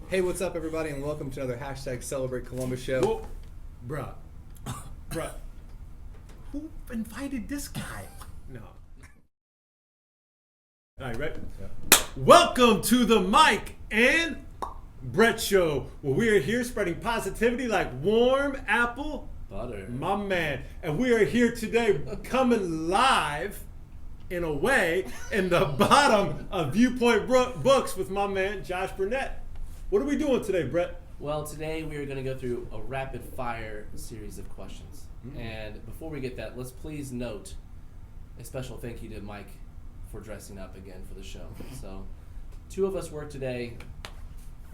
Hey, what's up, everybody, and welcome to another hashtag Celebrate Columbus show. Whoa, bruh, who invited this guy? No. All right, right? Yeah. Welcome to the Mike and Brett Show, where we are here spreading positivity like warm apple butter. My man. And we are here today coming live, in a way, in the bottom of Viewpoint Books with my man, Josh Burnett. What are we doing today, Brett? Well, today we are going to go through a rapid fire series of questions. And before we get that, let's please note a special thank you to Mike for dressing up again for the show. So, two of us work today.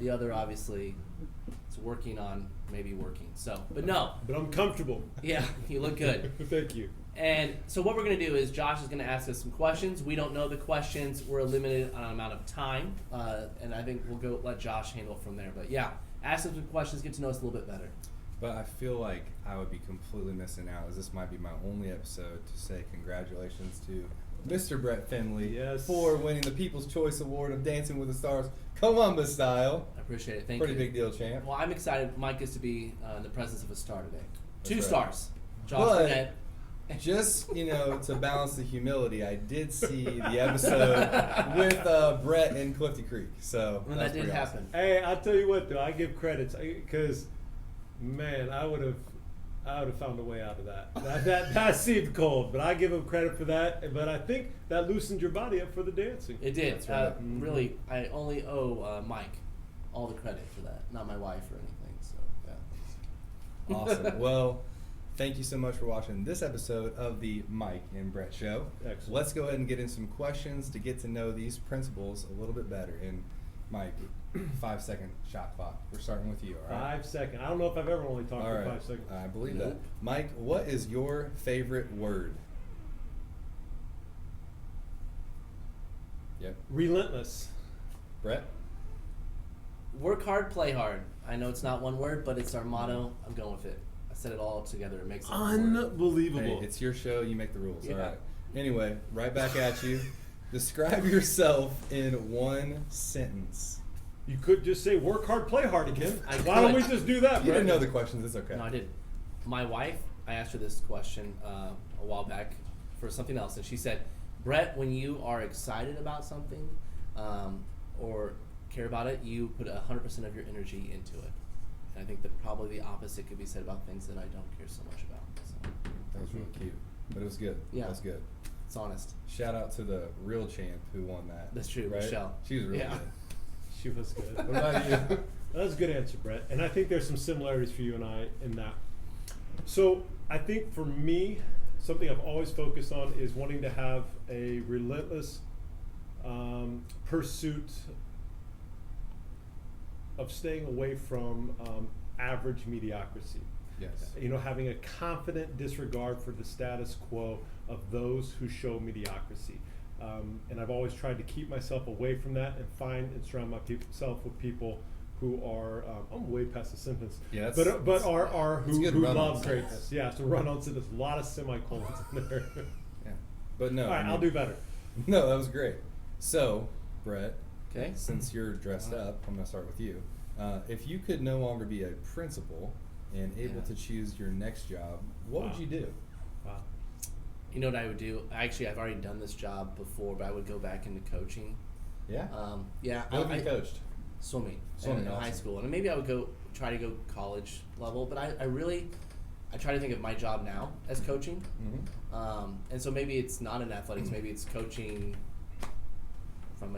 The other, obviously, is working on maybe working. So, but no. But I'm comfortable. Yeah, you look good. Thank you. And so what we're going to do is Josh is going to ask us some questions. We don't know the questions. We're limited on amount of time. And I think we'll let Josh handle from there. But yeah, ask us some questions, get to know us a little bit better. But I feel like I would be completely missing out, as this might be my only episode to say congratulations to Mr. Brett Finley for winning the People's Choice Award of Dancing with the Stars Columbus style. I appreciate it. Thank you. Pretty big deal, champ. Well, I'm excited. Mike gets to be in the presence of a star today. That's Two right. stars. Josh But Burnett. just, to balance the humility, I did see the episode with Brett in Clifty Creek. So When that's that did pretty happen. Hey, I'll tell you what, though. I give credits because, man, I would have found a way out of that. That seemed cold, but I give him credit for that. But I think that loosened your body up for the dancing. It did. That's right. Really, I only owe Mike all the credit for that, not my wife or anything. So yeah. Awesome. Well, thank you so much for watching this episode of the Mike and Brett Show. Excellent. Let's go ahead and get in some questions to get to know these principles a little bit better. And Mike, 5-second shot clock. We're starting with you, all right? 5 seconds. I don't know if I've ever only talked All for right. 5 seconds. I believe that. Nope. Mike, what is your favorite word? Yep. Relentless. Brett? Work hard, play hard. I know it's not one word, but it's our motto. I'm going with it. I said it all together. It makes it one word. Unbelievable. Hey, it's your show. You make the rules. Yeah. All right. Anyway, right back at you. Describe yourself in one sentence. You could just say work hard, play hard again. I Why don't we could. just do that, You Brett? didn't know the questions. It's okay. No, I did. My wife, I asked her this question a while back for something else, and she said, Brett, when you are excited about something or care about it, you put 100% of your energy into it. And I think that probably the opposite could be said about things that I don't care so much about. So, That was really cute. But it was good. Yeah. That was good. it's honest. Shout out to the real champ who won that. That's true, right? Michelle. She was really Yeah. good. She was good. What about you? That was a good answer, Brett. And I think there's some similarities for you and I in that. So I think for me, something I've always focused on is wanting to have a relentless pursuit of staying away from average mediocrity. Yes. Having a confident disregard for the status quo of those who show mediocrity. And I've always tried to keep myself away from that and find and surround myself with people who are, I'm way past the sentence, Yeah, but that's who good run-on Oh, love sentence. greatness. Yeah, it's a run-on sentence, a lot of semicolons in there. Yeah. But no. All right, I mean, I'll do better. No, that was great. So, Brett, Okay. since you're dressed up, I'm going to start with you. If you could no longer be a principal and able Yeah. to choose your next job, what would Wow. you do? Wow. You know what I would do? Actually, I've already done this job before, but I would go back into coaching. Yeah? Yeah. What have you coached? Swimming. Swimming, in high awesome. school. And maybe I would try to go college level, but I try to think of my job now as coaching. Mm-hmm. And so maybe it's not in athletics, maybe it's coaching from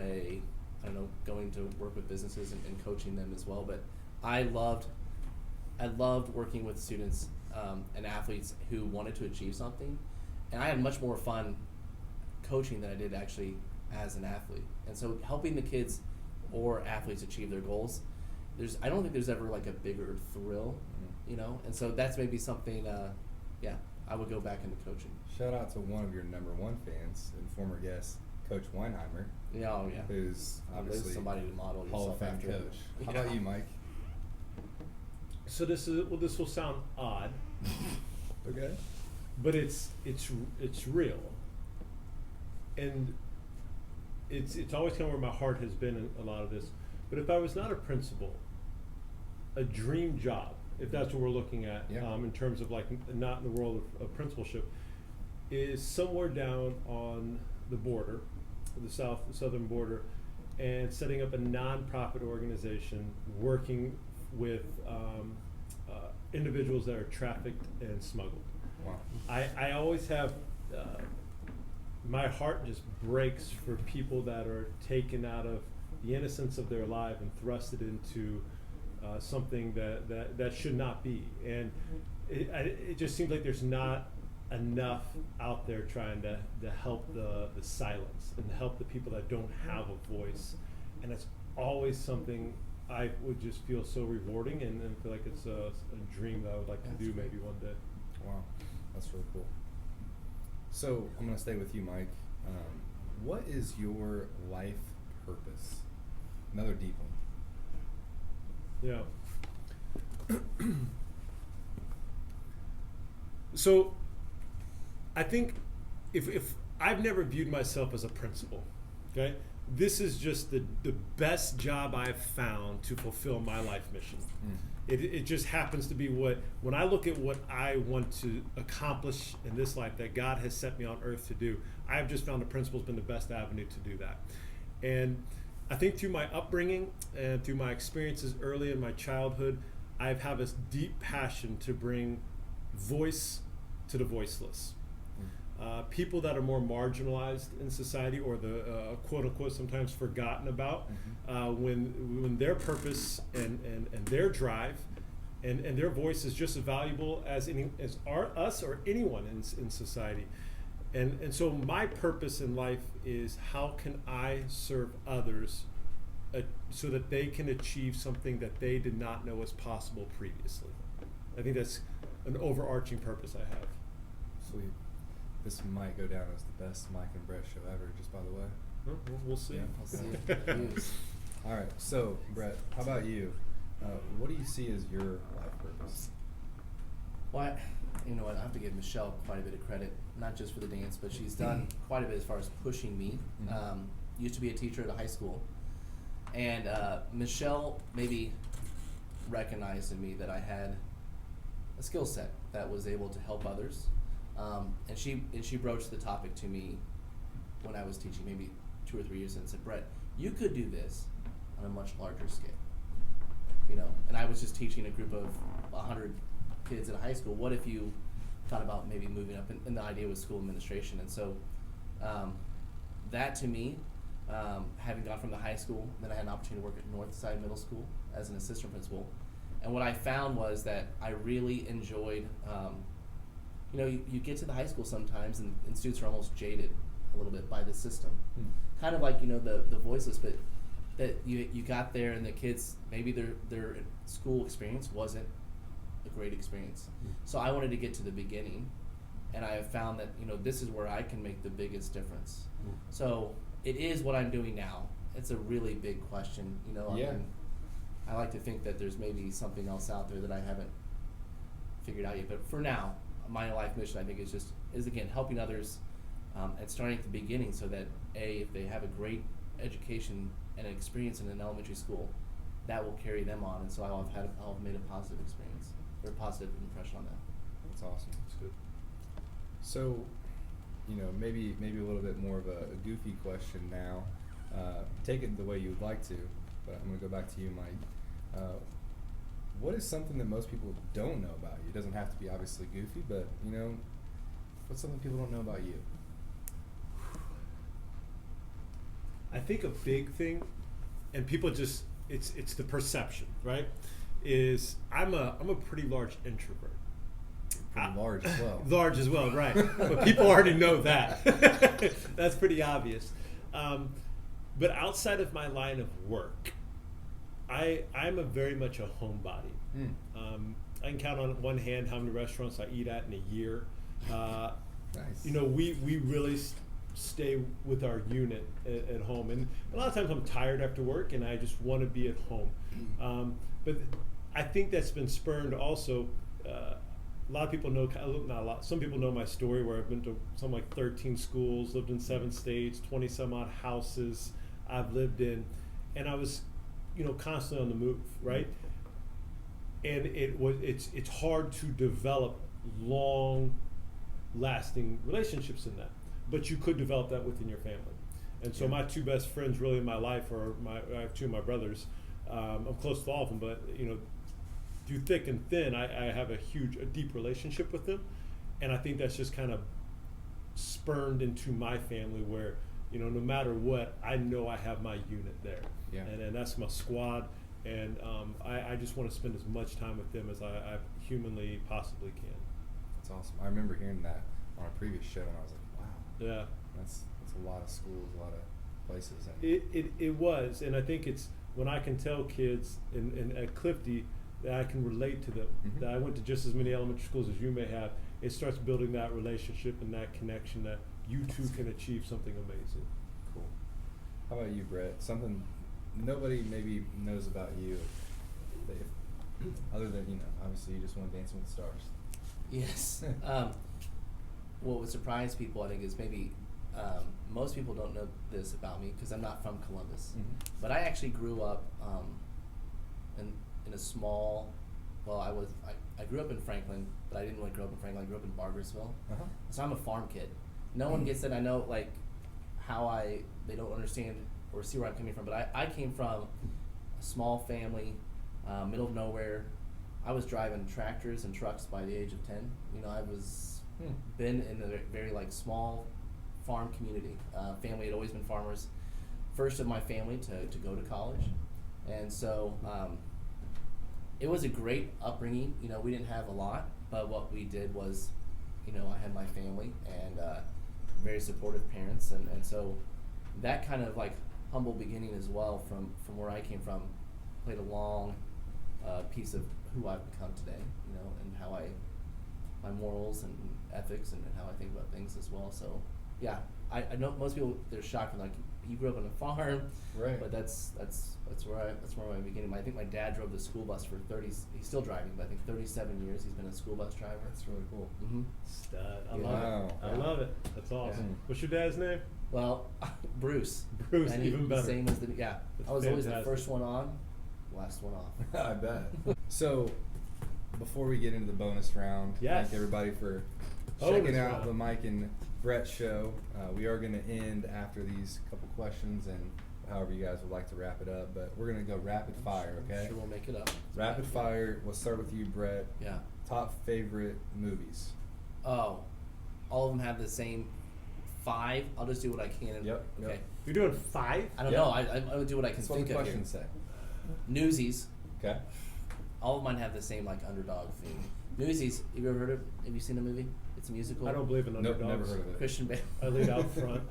going to work with businesses and coaching them as well. But I loved working with students and athletes who wanted to achieve something. And I had much more fun coaching than I did actually as an athlete. And so helping the kids or athletes achieve their goals, I don't think there's ever like a bigger thrill, and so that's maybe something, I would go back into coaching. Shout out to one of your number one fans and former guest, Coach Weinheimer, Yeah, oh yeah. who's There's obviously somebody to model Hall yourself of Fame after. coach. How Yeah. about you, Mike? So this will sound odd, Okay. but it's real, and it's always kind of where my heart has been in a lot of this. But if I was not a principal, a dream job, if that's what we're looking at, in terms of like not in the world of principalship, is somewhere down on the border, the southern border, and setting up a nonprofit organization working with individuals that are trafficked and smuggled. Wow. I always have, my heart just breaks for people that are taken out of the innocence of their life and thrusted into something that should not be. And it just seems like there's not enough out there trying to help the silence and help the people that don't have a voice. And it's always something I would just feel so rewarding, and feel like it's a dream that I would like to do maybe one day. Wow, that's really cool. So I'm going to stay with you, Mike. What is your life purpose? Another deep one. Yeah. So I think if I've never viewed myself as a principal, okay? This is just the best job I've found to fulfill my life mission. It just happens to be when I look at what I want to accomplish in this life that God has set me on earth to do, I've just found the principal's been the best avenue to do that. And I think through my upbringing and through my experiences early in my childhood, I've had this deep passion to bring voice to the voiceless. People that are more marginalized in society, or the quote unquote sometimes forgotten about, when their purpose and their drive and their voice is just as valuable as us or anyone in society. And so my purpose in life is, how can I serve others so that they can achieve something that they did not know was possible previously. I think that's an overarching purpose I have. Sweet. This might go down as the best Mike and Brett show ever, just by the way. We'll see. Yeah, I'll see. All right, so Brett, how about you? What do you see as your life purpose? Well, you know what? I have to give Michelle quite a bit of credit, not just for the dance, but she's done quite a bit as far as pushing me. Used to be a teacher at a high school, and Michelle maybe recognized in me that I had a skill set that was able to help others. And she broached the topic to me when I was teaching, maybe 2 or 3 years, and said, Brett, you could do this on a much larger scale. You know, and I was just teaching a group of 100 kids at a high school. What if you thought about maybe moving up? And the idea was school administration. And so that to me, having gone from the high school, then I had an opportunity to work at Northside Middle School as an assistant principal. And what I found was that I really enjoyed, you know, you get to the high school sometimes and students are almost jaded a little bit by the system. Kind of like, you know, the voiceless, but that you got there and the kids, maybe their school experience wasn't a great experience. So I wanted to get to the beginning, and I have found that, you know, this is where I can make the biggest difference. So it is what I'm doing now. It's a really big question, you know. Yeah. I like to think that there's maybe something else out there that I haven't figured out yet. But for now, my life mission, I think, is again helping others, and starting at the beginning, so that if they have a great education and an experience in an elementary school, that will carry them on, and so I'll have made a positive experience or a positive impression on them. That's awesome. That's good. So, you know, maybe a little bit more of a goofy question now. Take it the way you would like to, but I'm going to go back to you, Mike. What is something that most people don't know about you? It doesn't have to be obviously goofy, but, you know, what's something people don't know about you? I think a big thing, and people just, it's the perception, right? Is I'm a pretty large introvert. Pretty large as well. Large as well, right? But people already know that. That's pretty obvious. But outside of my line of work, I'm very much a homebody. I can count on one hand how many restaurants I eat at in a year. Nice. You know, we really stay with our unit at home, and a lot of times I'm tired after work and I just want to be at home. But I think that's been spurned also. A lot of people know, not a lot, some people know my story, where I've been to something like 13 schools, lived in 7 states, 20 some odd houses I've lived in, and I was constantly on the move, right? And it's hard to develop long-lasting relationships in that, but you could develop that within your family. And so my two best friends really in my life I have two of my brothers. I'm close to all of them, but through thick and thin, I have a deep relationship with them, and I think that's just kind of spurned into my family where no matter what, I know I have my unit there, and that's my squad. And I just want to spend as much time with them as I humanly possibly can. That's awesome. I remember hearing that on a previous show, and I was like, wow. Yeah. That's a lot of schools, a lot of places. And It was, and I think it's when I can tell kids at Clifty that I can relate to them, that I went to just as many elementary schools as you may have, it starts building that relationship and that connection that you two can achieve something amazing. Cool. How about you, Brett? Something nobody maybe knows about you, other than obviously you just want Dancing with the Stars. Yes. What would surprise people, I think, is maybe most people don't know this about me because I'm not from Columbus, but I actually grew up in a small. Well, I grew up in Franklin, but I didn't really grow up in Franklin. I grew up in Bargersville, so I'm a farm kid. No one gets it. I know how they don't understand or see where I'm coming from, but I came from a small family, middle of nowhere. I was driving tractors and trucks by the age of 10. I was been in a very small farm community. Family had always been farmers. First of my family to go to college, and so it was a great upbringing. We didn't have a lot, but what we did was, I had my family and very supportive parents, and so that kind of humble beginning as well from where I came from played a long piece of who I've become today, and how my morals and ethics and how I think about things as well. So yeah, I know most people, they're shocked and you grew up on a farm, right? But that's where my beginning. I think my dad drove the school bus for 30. He's still driving, but I think 37 years he's been a school bus driver. That's really cool. Stud. I love it. I love it. That's awesome. Yeah. What's your dad's name? Well, Bruce. Bruce, and even better. Same as I was always the fantastic. first one on, last one off. I bet. So, before we get into the bonus round, Yes. thank everybody for Bonus checking out round. the Mike and Brett show. We are going to end after these couple questions, and however you guys would like to wrap it up. But we're going to go rapid fire, okay? Sure, we'll make it up. Rapid fire. We'll start with you, Brett. Yeah. Top favorite movies. Oh, all of them have the same 5. I'll just do what I can. Yep. Okay. You're doing 5? I don't Yep. know. I would do what I can That's what think the of here. questions say. Newsies. Okay. All of mine have the same underdog theme. Newsies. Have you ever heard of? Have you seen the movie? It's a musical. I don't believe in Nope, underdogs. never heard of it. Christian Bale. I lead out front.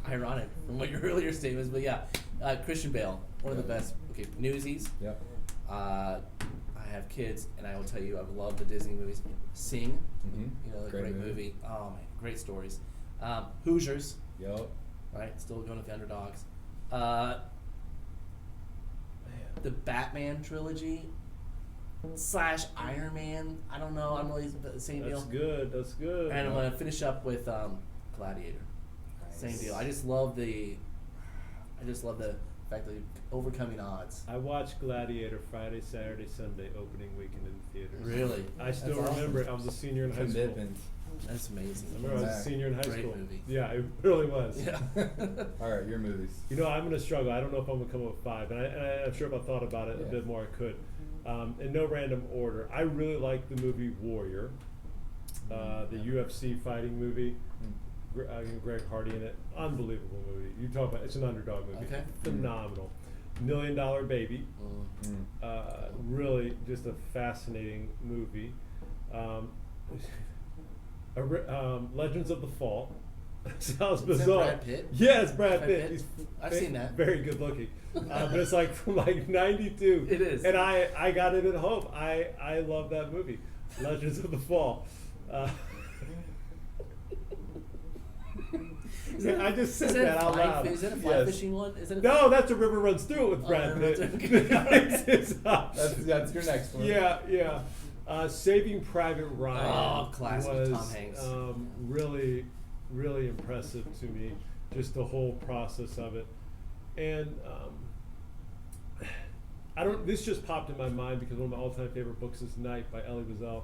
Ironic from what your earlier statements, but yeah, Christian Bale, one of the best. Okay, Newsies. Yep. I have kids, and I will tell you, I've loved the Disney movies. Sing, the Great great movie. movie. Oh man, great stories. Hoosiers, Yep. right? Still going with the underdogs. The Batman trilogy / Iron Man. I don't know. I'm really the same deal. That's good. And I'm gonna finish up with Gladiator. Nice. Same deal. I just love the fact that you're overcoming odds. I watched Gladiator Friday, Saturday, Sunday opening weekend in the theaters. Really? I still That's remember awesome. it. I was a senior in high school. Commitment. That's amazing. I remember I was a senior in high Great school. movie. Yeah, it really was. Yeah. All right, your movies. I'm going to struggle. I don't know if I'm going to come up with 5, and I'm sure if I thought about it a bit more, I could. In no random order, I really like the movie Warrior, the UFC fighting movie. Greg Hardy in it, unbelievable movie. You talk about it's an underdog movie, Okay. phenomenal. $1 Million Baby, really just a fascinating movie. Legends of the Fall. Sounds Is that bizarre. Brad Pitt? Yeah, it's Brad Brad Pitt. Pitt? He's I've seen that. Very good looking. But it's from 92. It is. And I got it at home. I love that movie, Legends of the Fall. I just said that out loud. Is that a fly fishing one? Is that a No, that's A River Runs Through It with Brad Pitt. That's your next one. Yeah. Saving Private Ryan. Oh, classic with was Tom Hanks. really, really impressive to me. Just the whole process of it, and This just popped in my mind because one of my all-time favorite books is Night by Elie Wiesel.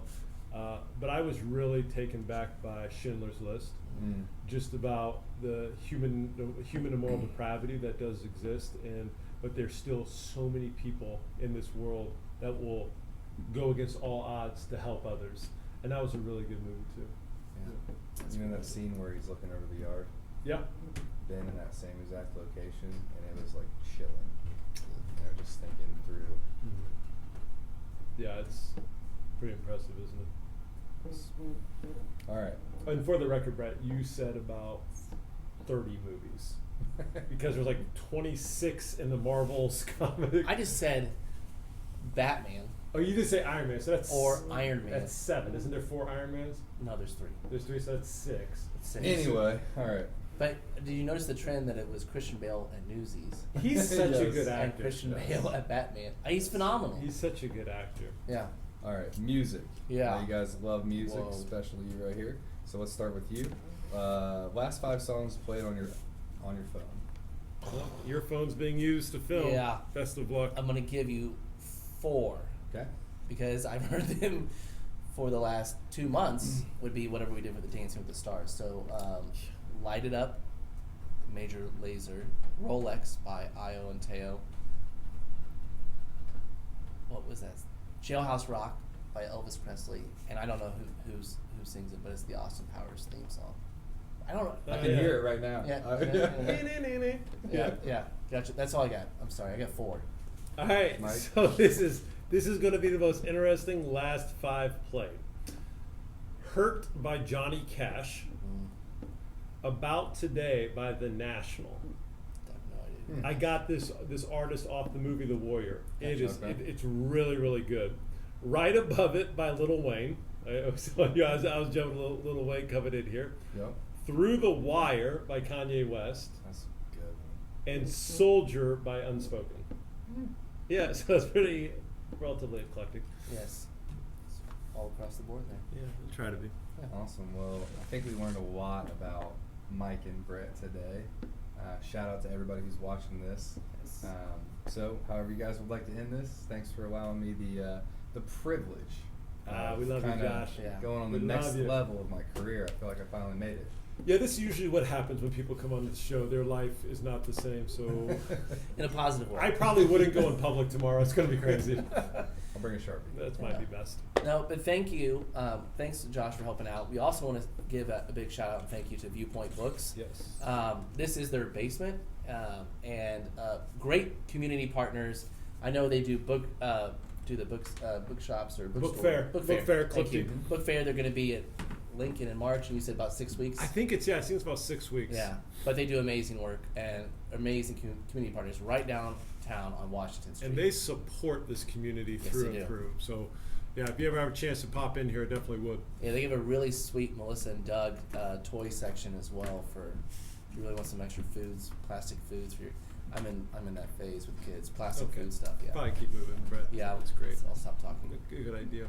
But I was really taken back by Schindler's List, just about the human and moral depravity that does exist, but there's still so many people in this world that will go against all odds to help others, and that was a really good movie too. Yeah. You know that scene where he's looking over the yard? Yeah. Been in that same exact location, and it was like chilling. You know, just thinking through. Yeah, it's pretty impressive, isn't it? All right. And for the record, Brett, you said about 30 movies. Because there's like 26 in the Marvel's comic. I just said Batman. Oh, you did say Iron Man, so that's Or Iron Man. That's 7. Isn't there 4 Iron Mans? No, there's 3. There's 3, so that's 6. It's 6. Anyway, all right. But did you notice the trend that it was Christian Bale at Newsies? He's such a Yes. good actor. And Christian Bale at Batman. He's phenomenal. He's such a good actor. Yeah. All right, music. Yeah. You guys love music, Whoa. especially you right here. So let's start with you. Last 5 songs played on your phone. Well, your phone's being used to film. Yeah. Best of luck. I'm going to give you 4. Okay. Because I've heard them for the last 2 months would be whatever we did for the Dancing with the Stars. So, Light It Up, Major Lazer, Rolex by Io and Teo. What was that? Jailhouse Rock by Elvis Presley, and I don't know who sings it, but it's the Austin Powers theme song. I don't know. I can hear it right now. Yeah. Gotcha. That's all I got. I'm sorry. I got 4. All right, Mike? so this is going to be the most interesting last 5 played. Hurt by Johnny Cash. About Today by The National. I have no idea. I got this artist off the movie The Warrior. Gotcha, It's really, really good. Right Above It by Lil Wayne. I was jumping Lil Wayne coming in here. Yep. Through the Wire by Kanye West. That's good. And Soldier by Unspoken. Yeah, so it's pretty relatively eclectic. Yes. It's all across the board there. Yeah, we'll try to be. Awesome. Well, I think we learned a lot about Mike and Brett today. Shout out to everybody who's watching this. Yes. So, however you guys would like to end this, thanks for allowing me the privilege. We love you, kinda Josh. Yeah. Going on the We next love you. level of my career. I feel like I finally made it. Yeah, this is usually what happens when people come on the show. Their life is not the same, so In a positive way. I probably wouldn't go in public tomorrow. It's going to be crazy. I'll bring a Sharpie. That might be best. No, but thank you. Thanks to Josh for helping out. We also want to give a big shout out and thank you to Viewpoint Books. Yes. This is their basement and great community partners. I know they do bookshops or Book bookstore. fair. Book Book fair. fair, Thank you. Clifton. Book fair. They're going to be at Lincoln in March, and you said about 6 weeks. I think it's about 6 weeks. Yeah, but they do amazing work and amazing community partners right downtown on Washington Street. And they support this community Yes, through they and do. through. So, yeah, if you ever have a chance to pop in here, I definitely would. Yeah, they give a really sweet Melissa and Doug toy section as well for if you really want some extra foods, plastic foods for your. I'm in that phase with kids, plastic food stuff. Yeah, Probably keep moving, Brett. yeah, That's great. I'll stop talking. Good idea.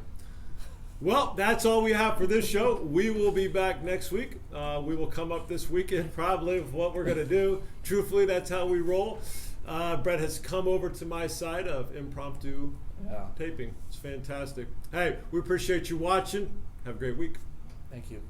Well, that's all we have for this show. We will be back next week. We will come up this weekend probably with what we're going to do. Truthfully, that's how we roll. Brett has come over to my side of impromptu taping. It's fantastic. Hey, we appreciate you watching. Have a great week. Thank you.